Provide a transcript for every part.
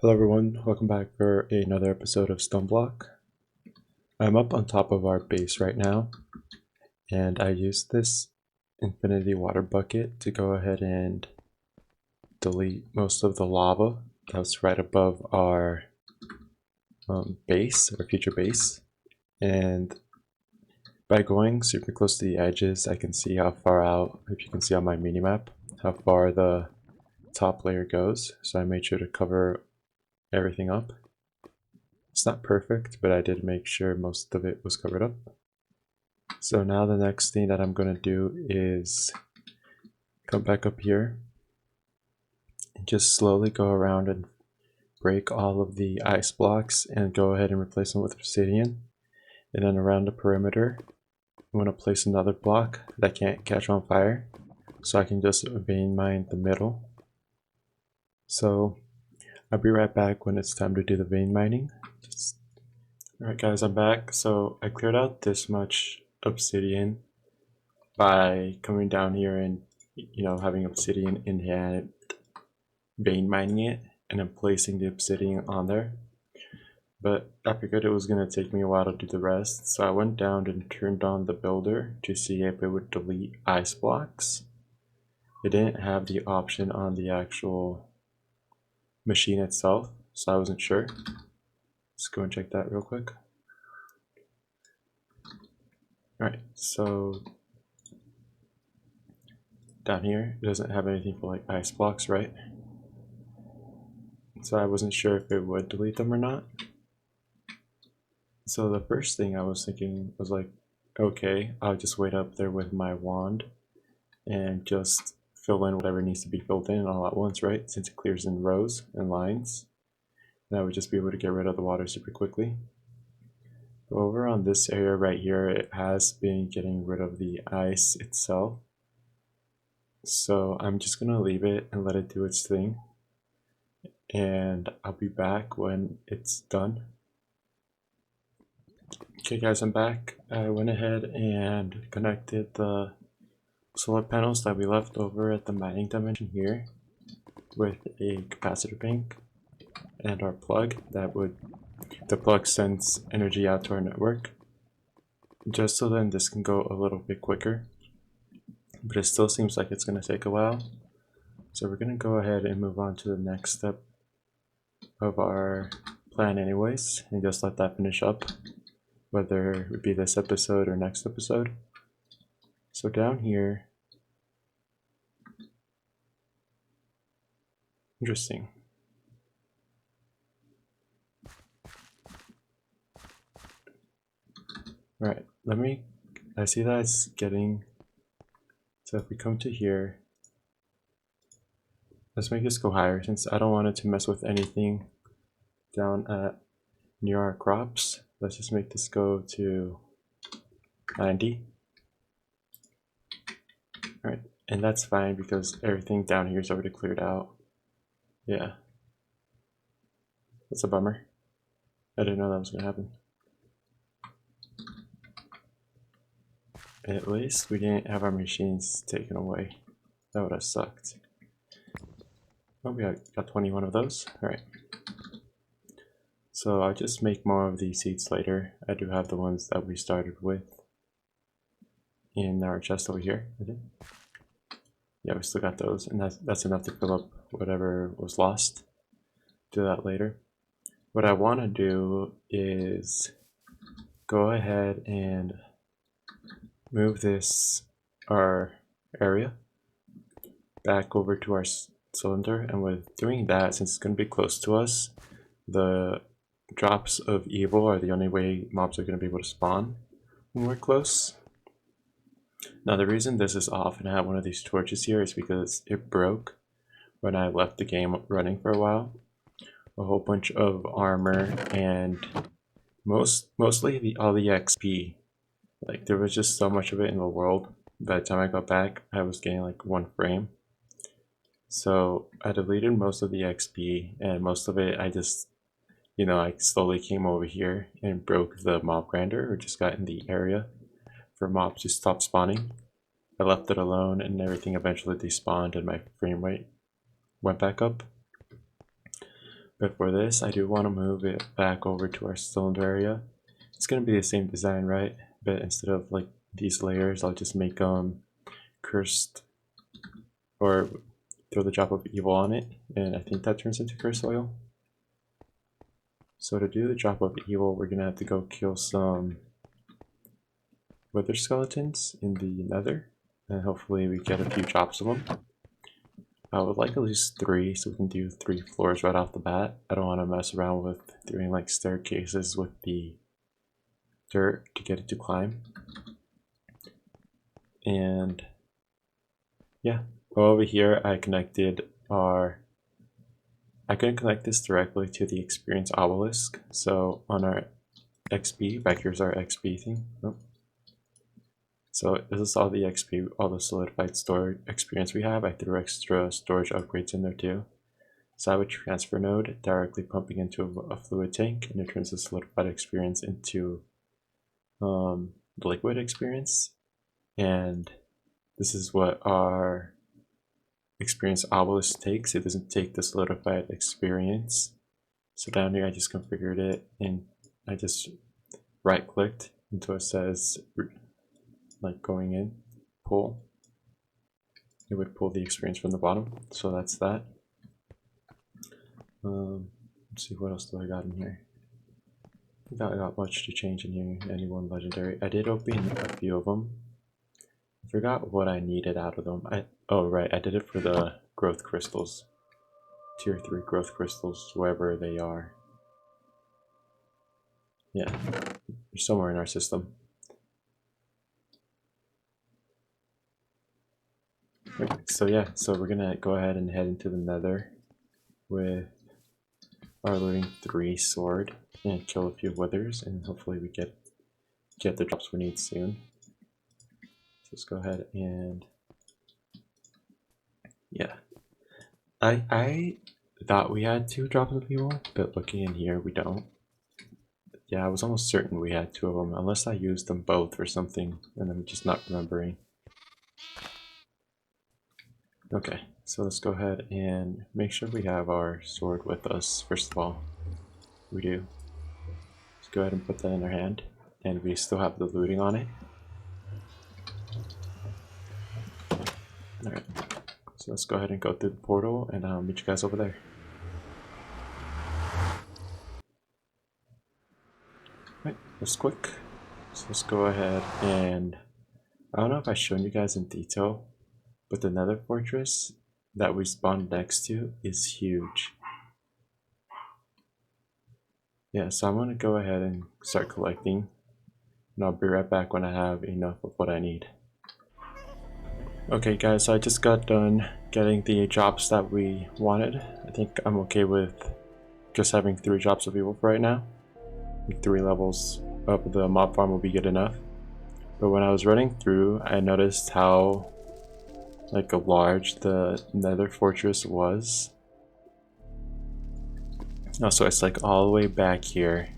Hello everyone, welcome back for another episode of Stoneblock. I'm up on top of our base right now, and I used this infinity water bucket to go ahead and delete most of the lava that's right above our base, our future base. And by going super close to the edges, I can see how far out, if you can see on my minimap, how far the top layer goes. So I made sure to cover everything up. It's not perfect, but I did make sure most of it was covered up. So now the next thing that I'm going to do is come back up here and just slowly go around and break all of the ice blocks and go ahead and replace them with obsidian. And then around the perimeter, I'm going to place another block that can't catch on fire, so I can just vein mine the middle. So I'll be right back when it's time to do the vein mining. Alright guys, I'm back. So I cleared out this much obsidian by coming down here and having obsidian in hand, vein mining it, and then placing the obsidian on there. But I figured it was going to take me a while to do the rest, so I went down and turned on the builder to see if it would delete ice blocks. It didn't have the option on the actual machine itself, so I wasn't sure. Let's go and check that real quick. Alright, so down here, it doesn't have anything for like ice blocks, right? So I wasn't sure if it would delete them or not. So the first thing I was thinking was like, okay, I'll just wait up there with my wand and just fill in whatever needs to be filled in all at once, right? Since it clears in rows and lines. And I would just be able to get rid of the water super quickly. But over on this area right here, it has been getting rid of the ice itself. So I'm just gonna leave it and let it do its thing. And I'll be back when it's done. Okay guys, I'm back. I went ahead and connected the solar panels that we left over at the mining dimension here with a capacitor bank and our plug. The plug sends energy out to our network, just so then this can go a little bit quicker, but it still seems like it's going to take a while. So we're going to go ahead and move on to the next step of our plan anyways, and just let that finish up, whether it would be this episode or next episode. So down here, interesting. Right, I see that it's getting, so if we come to here, let's make this go higher since I don't want it to mess with anything down at near our crops. Let's just make this go to 90. Alright, and that's fine because everything down here is already cleared out. Yeah. That's a bummer. I didn't know that was going to happen. At least we didn't have our machines taken away. That would have sucked. Oh, we got 21 of those. Alright. So I'll just make more of these seeds later. I do have the ones that we started with in our chest over here. Yeah, we still got those, and that's enough to fill up whatever was lost. Do that later. What I want to do is go ahead and move our area back over to our cylinder, and with doing that, since it's going to be close to us, the drops of evil are the only way mobs are going to be able to spawn when we're close. Now the reason this is off and I have one of these torches here is because it broke when I left the game running for a while. A whole bunch of armor and mostly all the XP. Like there was just so much of it in the world. By the time I got back, I was getting like 1 frame. So I deleted most of the XP, and most of it I just, I slowly came over here and broke the mob grinder, or just got in the area for mobs to stop spawning. I left it alone and everything eventually despawned and my frame rate went back up. But for this, I do want to move it back over to our cylinder area. It's going to be the same design, right? But instead of like these layers, I'll just make cursed, or throw the drop of evil on it, and I think that turns into cursed oil. So to do the drop of evil, we're going to have to go kill some wither skeletons in the nether, and hopefully we get a few drops of them. I would like at least 3, so we can do 3 floors right off the bat. I don't want to mess around with doing like staircases with the dirt to get it to climb. And yeah, over here I connected I couldn't connect this directly to the experience obelisk, so on our XP, back here's our XP thing. Oh. So this is all the XP, all the solidified storage experience we have. I threw extra storage upgrades in there too. So I have a transfer node directly pumping into a fluid tank, and it turns the solidified experience into liquid experience. And this is what our experience obelisk takes. It doesn't take the solidified experience. So down here I just configured it, and I just right clicked until it says like going in, pull. It would pull the experience from the bottom. So that's that. Let's see, what else do I got in here? I think I got much to change in here. Any one legendary. I did open a few of them. I forgot what I needed out of them. Oh right, I did it for the growth crystals. Tier 3 growth crystals, wherever they are. Yeah, they're somewhere in our system. So yeah, so we're gonna go ahead and head into the nether with our looting 3 sword and kill a few withers, and hopefully we get the drops we need soon. So let's go ahead and yeah. I thought we had 2 drops of evil, but looking in here we don't. Yeah, I was almost certain we had 2 of them, unless I used them both or something, and I'm just not remembering. Okay, so let's go ahead and make sure we have our sword with us. First of all, we do. Let's go ahead and put that in our hand, and we still have the looting on it. Alright, so let's go ahead and go through the portal, and I'll meet you guys over there. Right, that's quick. So let's go ahead and I don't know if I've shown you guys in detail, but the nether fortress that we spawned next to is huge. Yeah, so I'm going to go ahead and start collecting, and I'll be right back when I have enough of what I need. Okay guys, so I just got done getting the jobs that we wanted. I think I'm okay with just having 3 jobs of evil for right now. 3 levels of the mob farm will be good enough. But when I was running through, I noticed how like large the nether fortress was. Oh, so it's like all the way back here.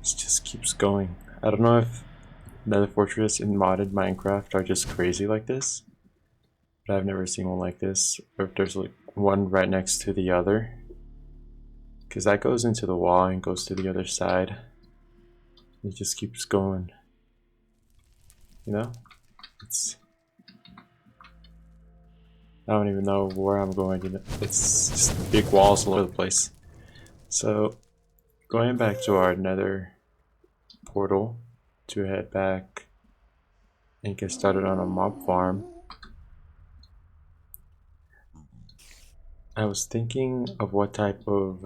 It just keeps going. I don't know if nether fortress in modded Minecraft are just crazy like this, but I've never seen one like this, or if there's like one right next to the other, because that goes into the wall and goes to the other side. It just keeps going, you know? I don't even know where I'm going, you know? It's just big walls all over the place. So going back to our nether portal to head back and get started on a mob farm, I was thinking of what type of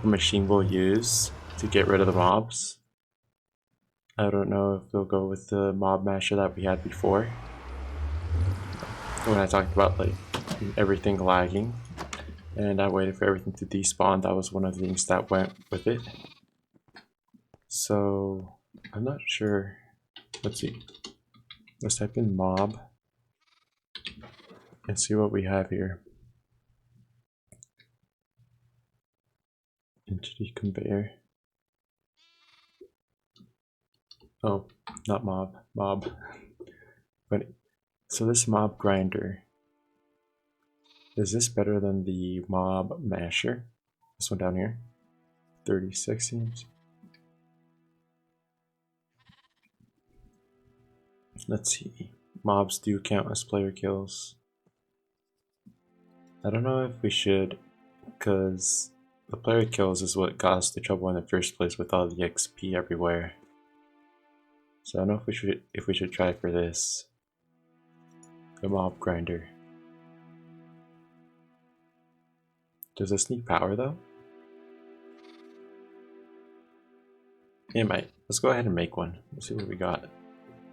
machine we'll use to get rid of the mobs. I don't know if we'll go with the mob masher that we had before, when I talked about like everything lagging and I waited for everything to despawn. That was one of the things that went with it. So I'm not sure. Let's see. Let's type in mob and see what we have here. Entity conveyor. Oh, not mob. Mob. But so this mob grinder. Is this better than the mob masher? This one down here. 36 seems. Let's see. Mobs do count as player kills. I don't know if we should, because the player kills is what got us the trouble in the first place with all the XP everywhere. So I don't know if we should try for this. The mob grinder. Does this need power though? It might. Let's go ahead and make one. Let's see what we got.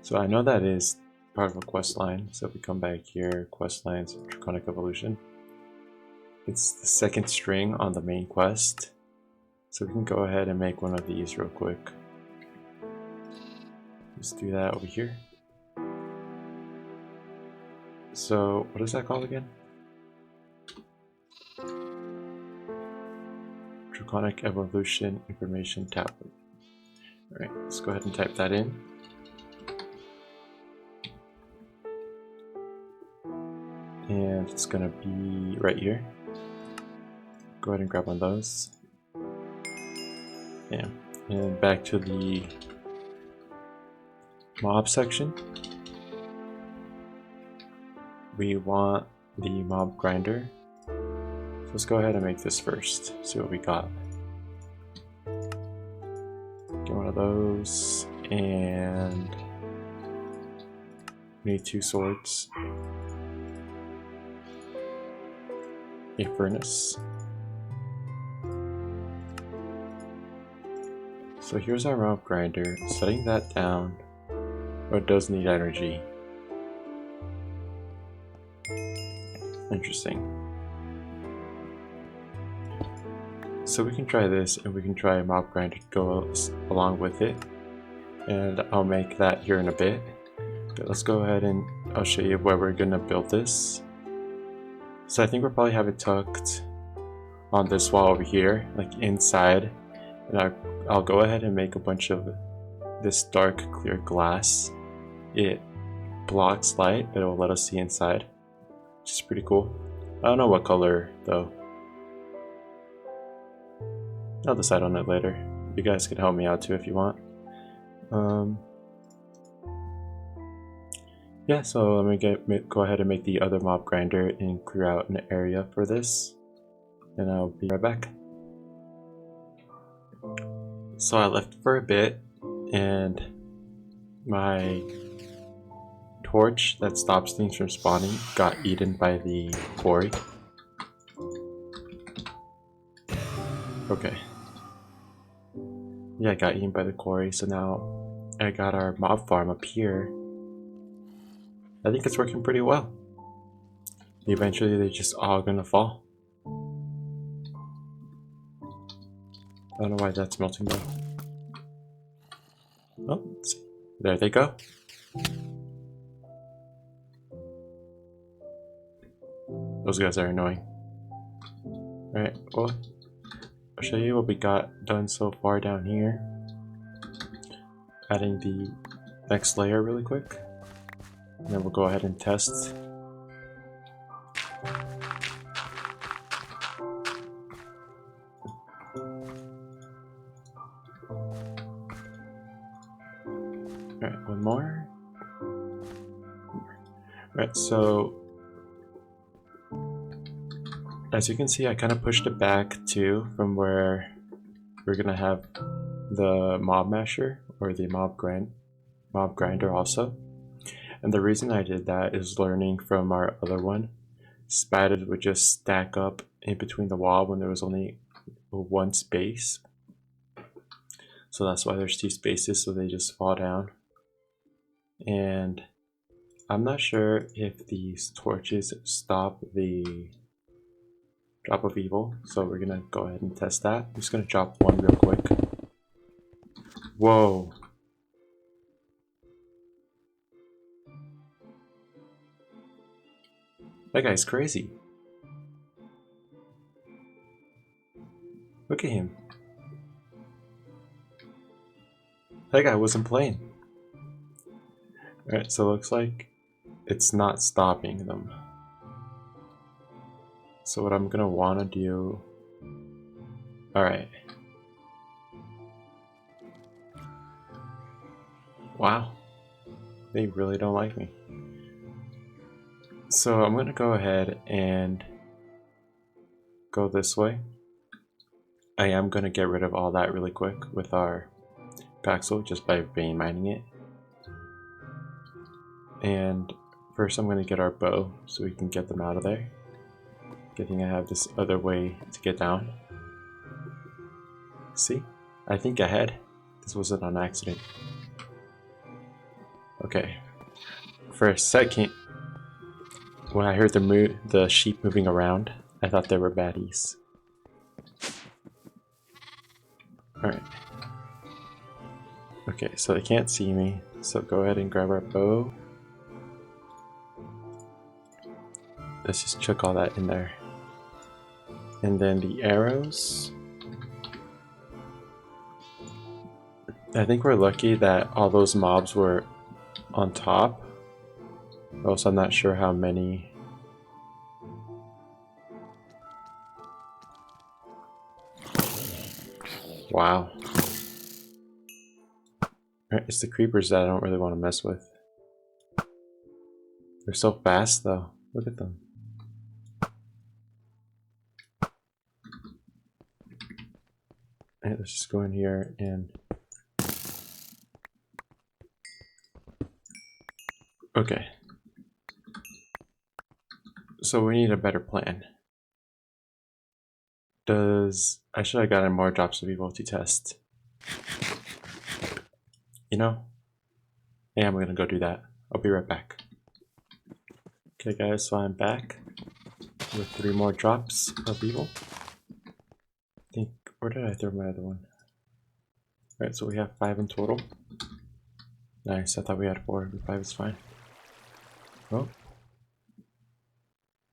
So I know that is part of a quest line. So if we come back here, quest lines, Draconic Evolution. It's the second string on the main quest. So we can go ahead and make one of these real quick. Let's do that over here. So what is that called again? Draconic Evolution Information Tablet. Alright, let's go ahead and type that in. And it's gonna be right here. Go ahead and grab one of those. Yeah, and back to the mob section. We want the mob grinder. So let's go ahead and make this first. See what we got. Get one of those, and we need 2 swords. A furnace. So here's our mob grinder. Setting that down, but it does need energy. Interesting. So we can try this, and we can try a mob grinder to go along with it, and I'll make that here in a bit. But let's go ahead and I'll show you where we're gonna build this. So I think we'll probably have it tucked on this wall over here, like inside, and I'll go ahead and make a bunch of this dark clear glass. It blocks light, but it will let us see inside, which is pretty cool. I don't know what color though. I'll decide on it later. You guys can help me out too if you want. Yeah, so let me go ahead and make the other mob grinder and clear out an area for this, and I'll be right back. So I left for a bit, and my torch that stops things from spawning got eaten by the quarry. Okay. Yeah, I got eaten by the quarry, so now I got our mob farm up here. I think it's working pretty well. Eventually they're just all gonna fall. I don't know why that's melting though. Oh, let's see. There they go. Those guys are annoying. Alright, well, I'll show you what we got done so far down here. Adding the next layer really quick. And then we'll go ahead and test. Alright, one more. Alright, so as you can see, I kind of pushed it back too from where we're gonna have the mob masher or the mob grinder also. And the reason I did that is learning from our other one. Spiders would just stack up in between the wall when there was only one space. So that's why there's 2 spaces, so they just fall down. And I'm not sure if these torches stop the drop of evil, so we're gonna go ahead and test that. I'm just gonna drop one real quick. Whoa. That guy's crazy. Look at him. That guy wasn't playing. Alright, so it looks like it's not stopping them. So what I'm gonna wanna do... Alright. Wow. They really don't like me. So I'm gonna go ahead and go this way. I am gonna get rid of all that really quick with our Paxel just by vein mining it. And first I'm gonna get our bow so we can get them out of there. Good thing I have this other way to get down. See? I think ahead. This wasn't an accident. Okay. For a second, when I heard the sheep moving around, I thought they were baddies. Alright. Okay, so they can't see me, so go ahead and grab our bow. Let's just chuck all that in there. And then the arrows. I think we're lucky that all those mobs were on top. Also, I'm not sure how many. Wow. It's the creepers that I don't really want to mess with. They're so fast though. Look at them. Alright, let's just go in here and... Okay. So we need a better plan. I should have gotten more drops of evil to test. You know? Yeah, I'm gonna go do that. I'll be right back. Okay guys, so I'm back with 3 more drops of evil. I think, where did I throw my other one? Alright, so we have 5 in total. Nice, I thought we had 4, but 5 is fine. Oh.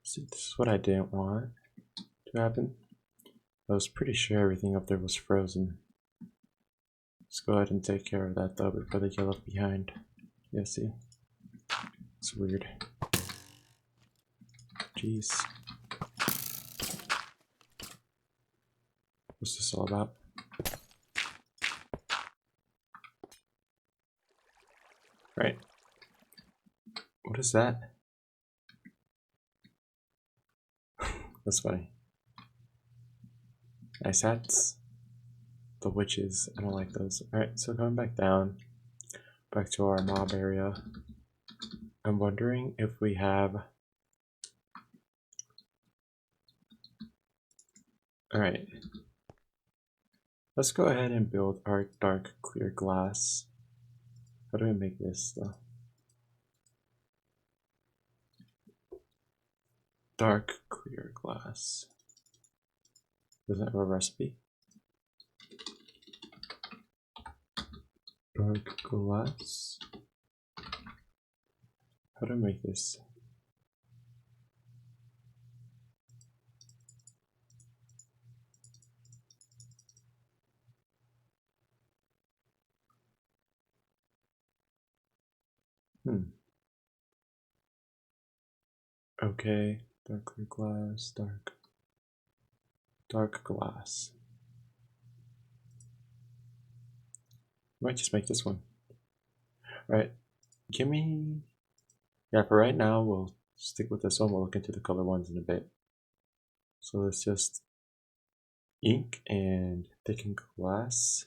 See, this is what I didn't want to happen. I was pretty sure everything up there was frozen. Let's go ahead and take care of that though before they get left behind. Yeah, see? It's weird. Jeez. What's this all about? Right. What is that? That's funny. Nice hats. The witches. I don't like those. Alright, so going back down. Back to our mob area. I'm wondering if we have... Alright. Let's go ahead and build our dark clear glass. How do I make this though? Dark clear glass. Doesn't have a recipe. Dark glass. How do I make this? Okay, dark clear glass, dark glass. I might just make this one. Alright, give me... Yeah, for right now, we'll stick with this one. We'll look into the color ones in a bit. So let's just ink and thicken glass.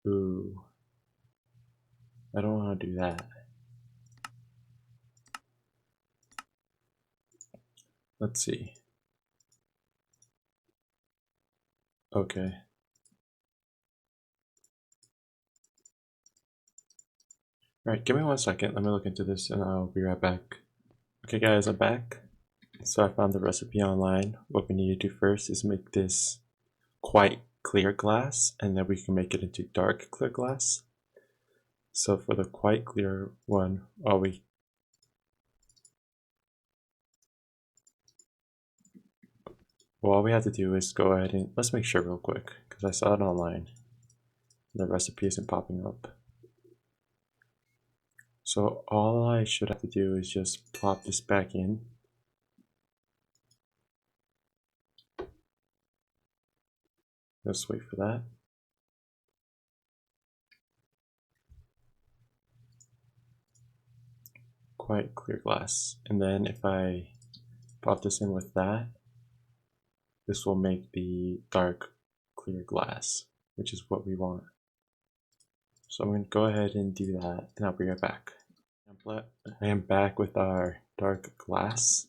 Ooh. I don't want to do that. Let's see. Okay. Alright, give me 1 second. Let me look into this and I'll be right back. Okay guys, I'm back. So I found the recipe online. What we need to do first is make this quite clear glass, and then we can make it into dark clear glass. So for the quite clear one, all we have to do is go ahead and let's make sure real quick, because I saw it online. The recipe isn't popping up. So all I should have to do is just plop this back in. Let's wait for that. Quite clear glass. And then if I pop this in with that, this will make the dark clear glass, which is what we want. So I'm going to go ahead and do that, and I'll be right back. I am back with our dark glass.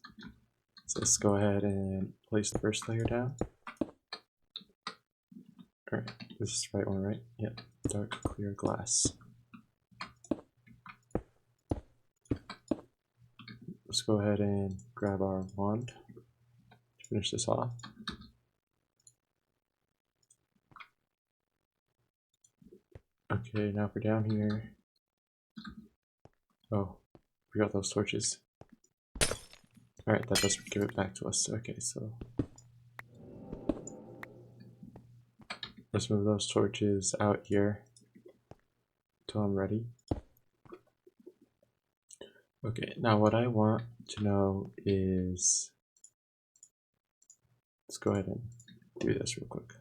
So let's go ahead and place the first layer down. Alright, this is the right one, right? Yep, dark clear glass. Let's go ahead and grab our wand to finish this off. Okay, now for down here. Oh, we got those torches. Alright, that does give it back to us. Okay, so let's move those torches out here until I'm ready. Okay, now what I want to know is, let's go ahead and do this real quick.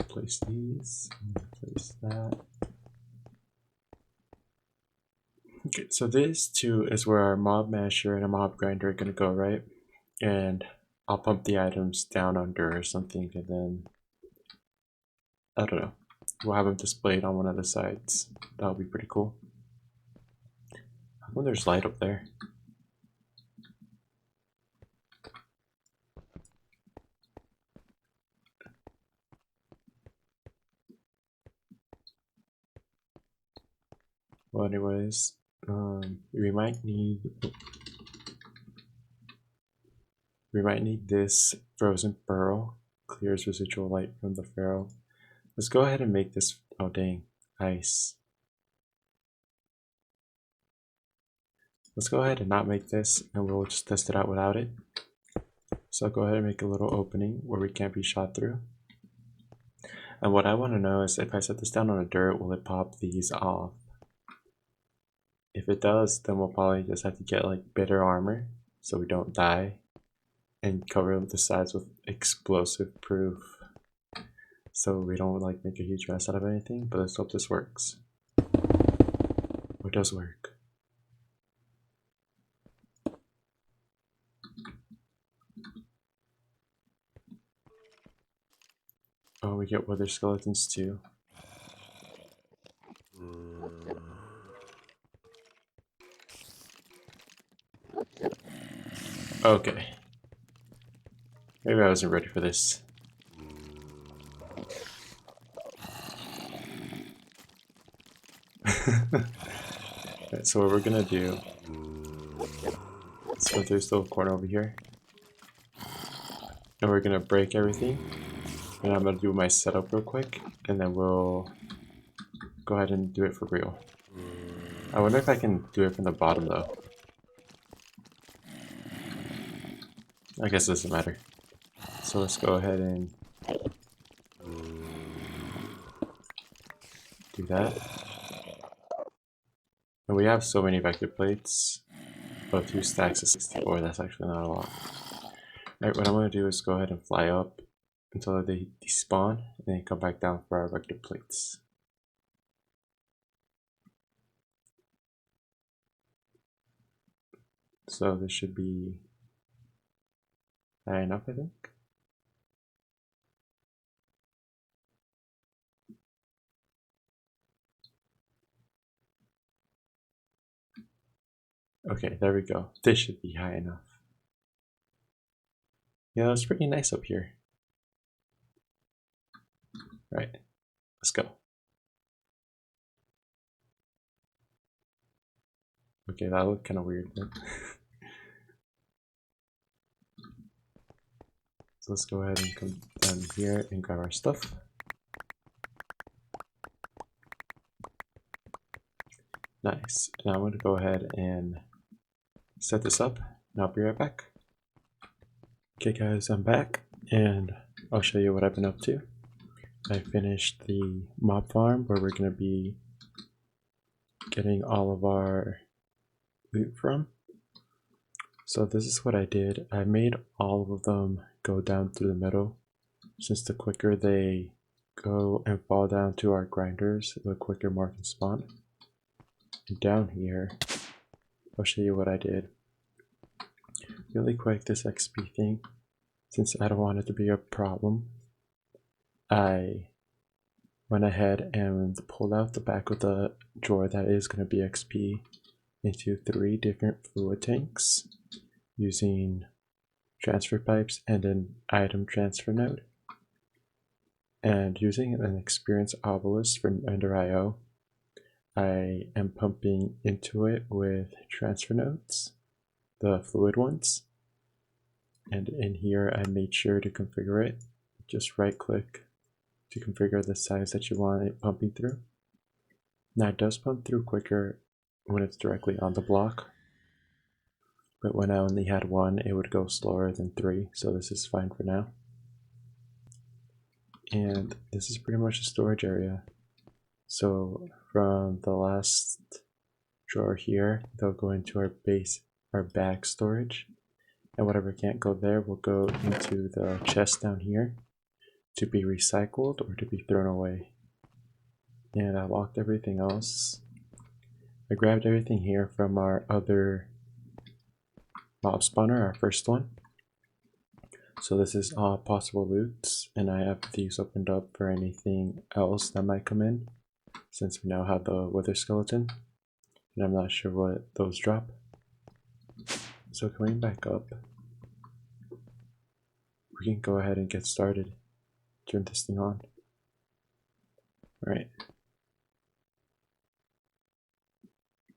Place these, and place that. Okay, so this too is where our mob masher and a mob grinder are gonna go, right? And I'll pump the items down under or something, and then I don't know. We'll have them displayed on one of the sides. That'll be pretty cool. Oh, there's light up there. Well, anyways, we might need this frozen pearl. Clears residual light from the ferro. Let's go ahead and make this. Oh dang, ice. Let's go ahead and not make this, and we'll just test it out without it. So I'll go ahead and make a little opening where we can't be shot through. And what I want to know is, if I set this down on a dirt, will it pop these off? If it does, then we'll probably just have to get like bitter armor so we don't die, and cover the sides with explosive proof so we don't like make a huge mess out of anything. But let's hope this works. Oh, it does work. Oh, we get wither skeletons too. Okay. Maybe I wasn't ready for this. Right, so what we're gonna do, let's go through this little corner over here. And we're gonna break everything. And I'm gonna do my setup real quick, and then we'll go ahead and do it for real. I wonder if I can do it from the bottom though. I guess it doesn't matter. So let's go ahead and do that. And we have so many vector plates. Oh, 2 stacks of 64, that's actually not a lot. Alright, what I'm going to do is go ahead and fly up until they despawn, and then come back down for our vector plates. So this should be high enough, I think. Okay, there we go. This should be high enough. Yeah, it's pretty nice up here. Right, let's go. Okay, that looked kind of weird. So let's go ahead and come down here and grab our stuff. Nice. Now I'm going to go ahead and set this up, and I'll be right back. Okay guys, I'm back, and I'll show you what I've been up to. I finished the mob farm where we're going to be getting all of our loot from. So this is what I did. I made all of them go down through the middle, since the quicker they go and fall down to our grinders, the quicker more can spawn. And down here, I'll show you what I did. Really quick, this XP thing, since I don't want it to be a problem, I went ahead and pulled out the back of the drawer that is going to be XP into 3 different fluid tanks using transfer pipes and an item transfer node. And using an experience obelisk from Ender.io, I am pumping into it with transfer nodes, the fluid ones. And in here, I made sure to configure it. Just right click to configure the size that you want it pumping through. Now it does pump through quicker when it's directly on the block, but when I only had 1, it would go slower than 3, so this is fine for now. And this is pretty much a storage area. So from the last drawer here, they'll go into our bag storage, and whatever can't go there will go into the chest down here to be recycled or to be thrown away. And I locked everything else. I grabbed everything here from our other mob spawner, our first one. So this is all possible loots, and I have these opened up for anything else that might come in, since we now have the wither skeleton, and I'm not sure what those drop. So coming back up, we can go ahead and get started. Turn this thing on. Alright.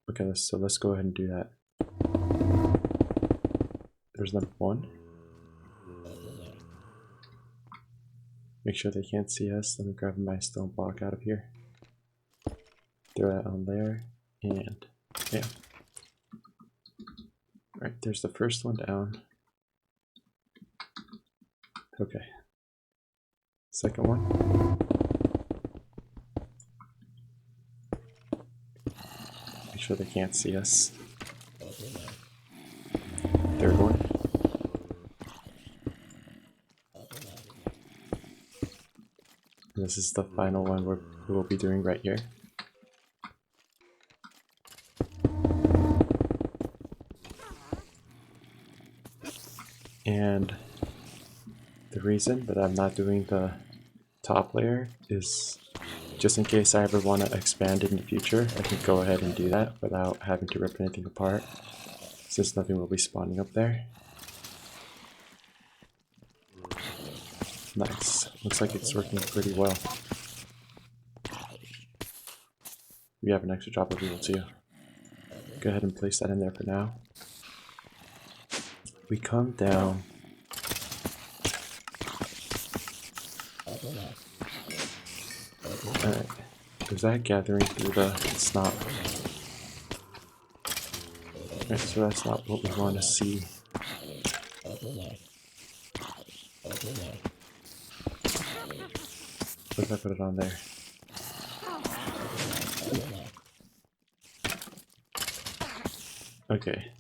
Okay, so let's go ahead and do that. There's number 1. Make sure they can't see us. Let me grab my stone block out of here. Throw that on there, and yeah. Alright, there's the first one down. Okay. Second one. Make sure they can't see us. Third one. And this is the final one we'll be doing right here. And the reason that I'm not doing the top layer is just in case I ever want to expand it in the future, I can go ahead and do that without having to rip anything apart, since nothing will be spawning up there. Nice. Looks like it's working pretty well. We have an extra drop of evil too. Go ahead and place that in there for now. We come down. Alright. Is that gathering through the... It's not. Alright, so that's not what we want to see. What if I put it on there? Okay.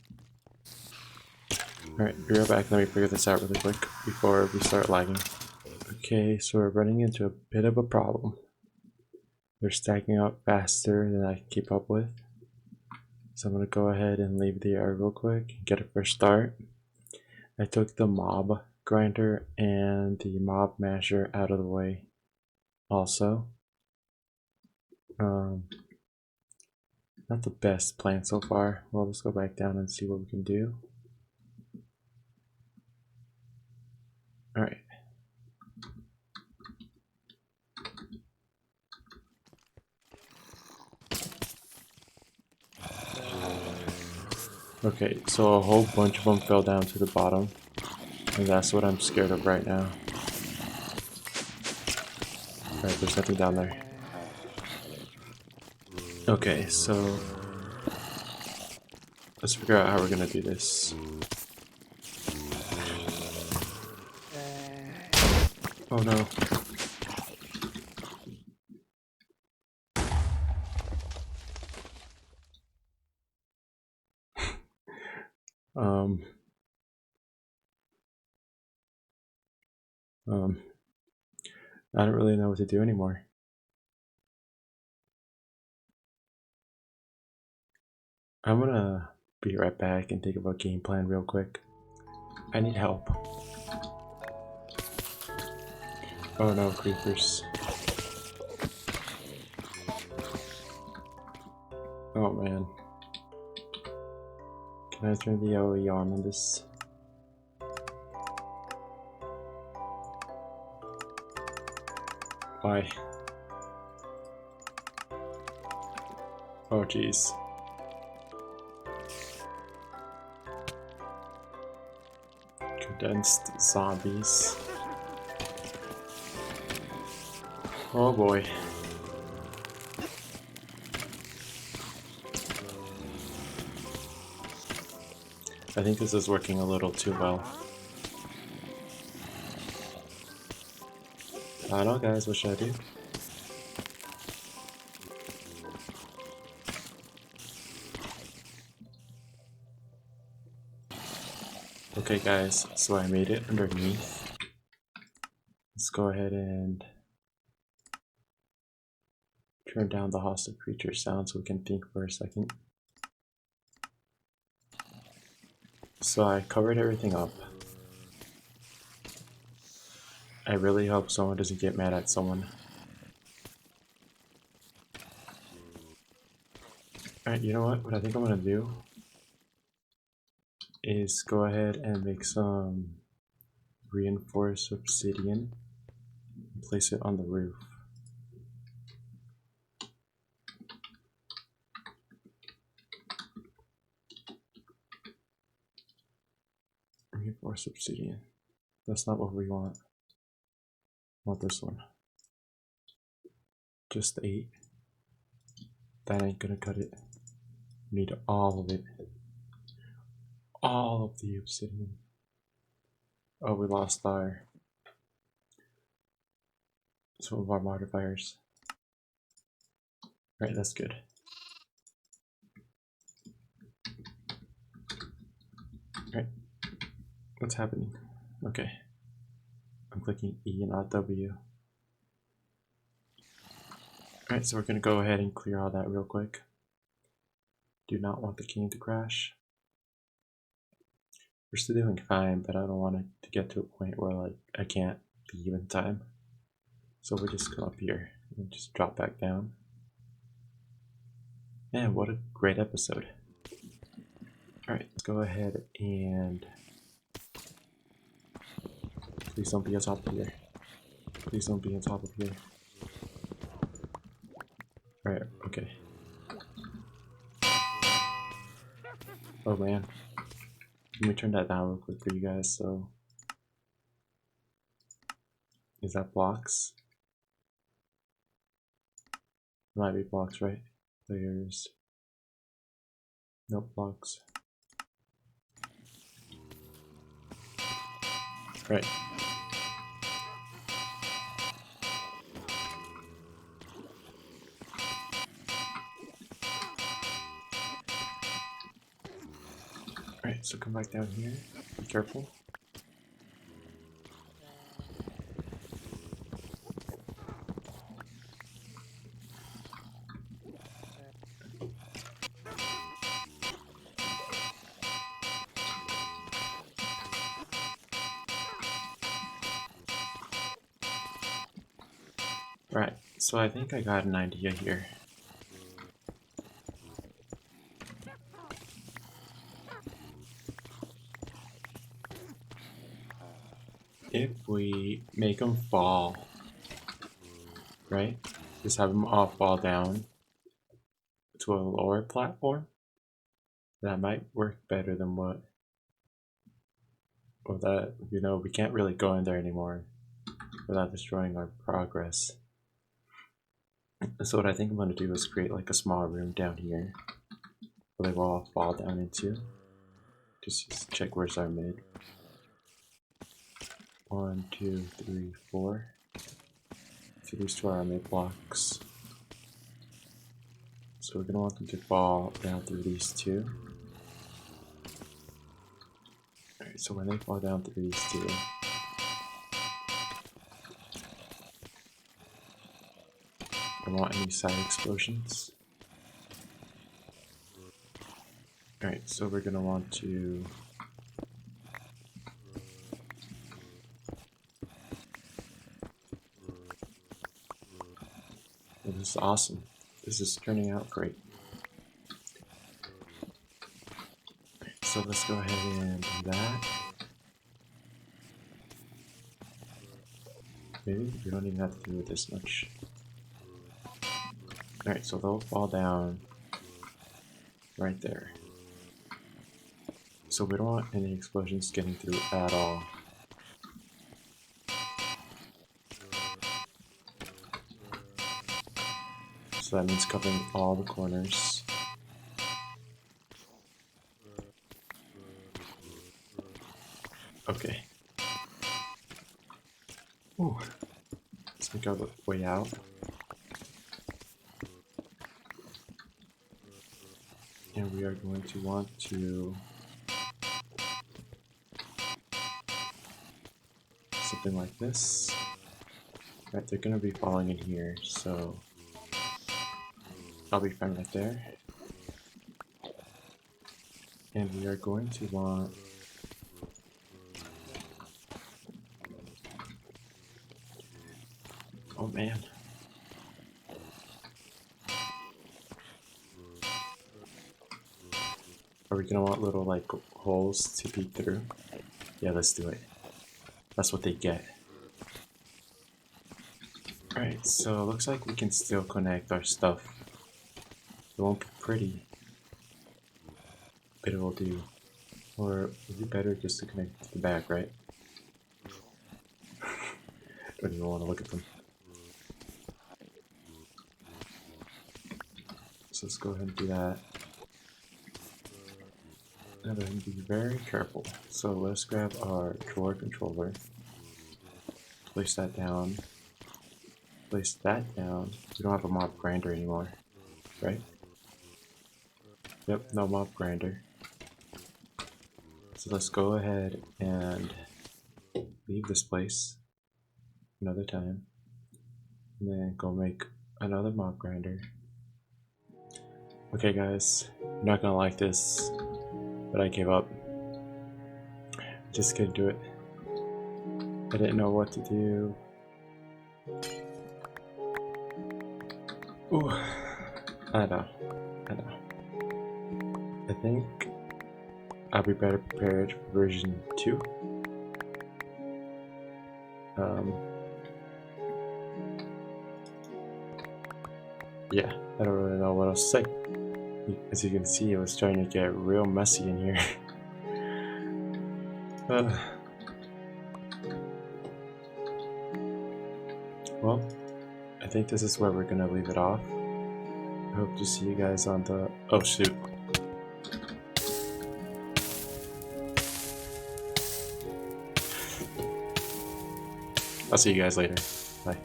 Alright, be right back. Let me figure this out really quick before we start lagging. Okay, so we're running into a bit of a problem. They're stacking up faster than I can keep up with. So I'm going to go ahead and leave the air real quick and get a fresh start. I took the mob grinder and the mob masher out of the way also. Not the best plan so far. Well, let's go back down and see what we can do. Alright. Okay, so a whole bunch of them fell down to the bottom, and that's what I'm scared of right now. Alright, there's nothing down there. Okay, so let's figure out how we're gonna do this. Oh no. I don't really know what to do anymore. I'm gonna be right back and think about game plan real quick. I need help. Oh no, creepers. Oh man. Can I turn the AoE on this? Why? Oh jeez. Condensed zombies. Oh boy. I think this is working a little too well. I don't know, guys, what should I do? Okay guys, so I made it underneath. Let's go ahead and turn down the hostile creature sound so we can think for a second. So I covered everything up. I really hope someone doesn't get mad at someone. Alright, you know what? What I think I'm gonna do is go ahead and make some reinforced obsidian and place it on the roof. Reinforced obsidian. That's not what we want. I want this one. Just 8. That ain't gonna cut it. We need all of it. All of the obsidian. Oh, we lost some of our modifiers. Right, that's good. Right, what's happening? Okay, I'm clicking E and not W. Alright, so we're gonna go ahead and clear all that real quick. Do not want the game to crash. We're still doing fine, but I don't want it to get to a point where like I can't leave in time. So we'll just come up here and just drop back down. Man, what a great episode. Alright, let's go ahead and please don't be on top of here. Please don't be on top of here. Alright, okay. Oh man. Let me turn that down real quick for you guys. So, is that blocks? Might be blocks, right? Layers. Nope, blocks. Right. Alright, so come back down here. Be careful. Right, so I think I got an idea here. If we make them fall, right? Just have them all fall down to a lower platform. That might work better than what. Or that, you know, we can't really go in there anymore without destroying our progress. So what I think I'm going to do is create like a small room down here where they will all fall down into. Just check where's our mid. 1, 2, 3, 4. So these two are our mid blocks. So we're going to want them to fall down through these two. Alright, so when they fall down through these two, Don't want any side explosions. Alright, so we're gonna want to well, this is awesome. This is turning out great. So let's go ahead and do that. Maybe we don't even have to do it this much. Alright, so they'll fall down right there. So we don't want any explosions getting through at all. So that means covering all the corners. Okay. Ooh. Let's make our way out. And we are going to want to something like this. Right, they're gonna be falling in here, so I'll be fine right there. And we are going to want oh man. Are we gonna want little like holes to peek through? Yeah, let's do it. That's what they get. Alright, so it looks like we can still connect our stuff. It won't be pretty, but it will do. Or it would be better just to connect to the back, right? Don't even want to look at them. So let's go ahead and do that. Now then, be very careful. So let's grab our drawer controller, place that down, place that down. We don't have a mop grinder anymore, right? Yep, no mop grinder. So let's go ahead and leave this place another time, and then go make another mop grinder. Okay guys, you're not gonna like this, but I gave up. Just couldn't do it. I didn't know what to do. Ooh, I know. I think I'll be better prepared for version 2. Yeah, I don't really know what else to say. As you can see, it was starting to get real messy in here. Well, I think this is where we're gonna leave it off. I hope to see you guys on the... Oh shoot. I'll see you guys later. Bye.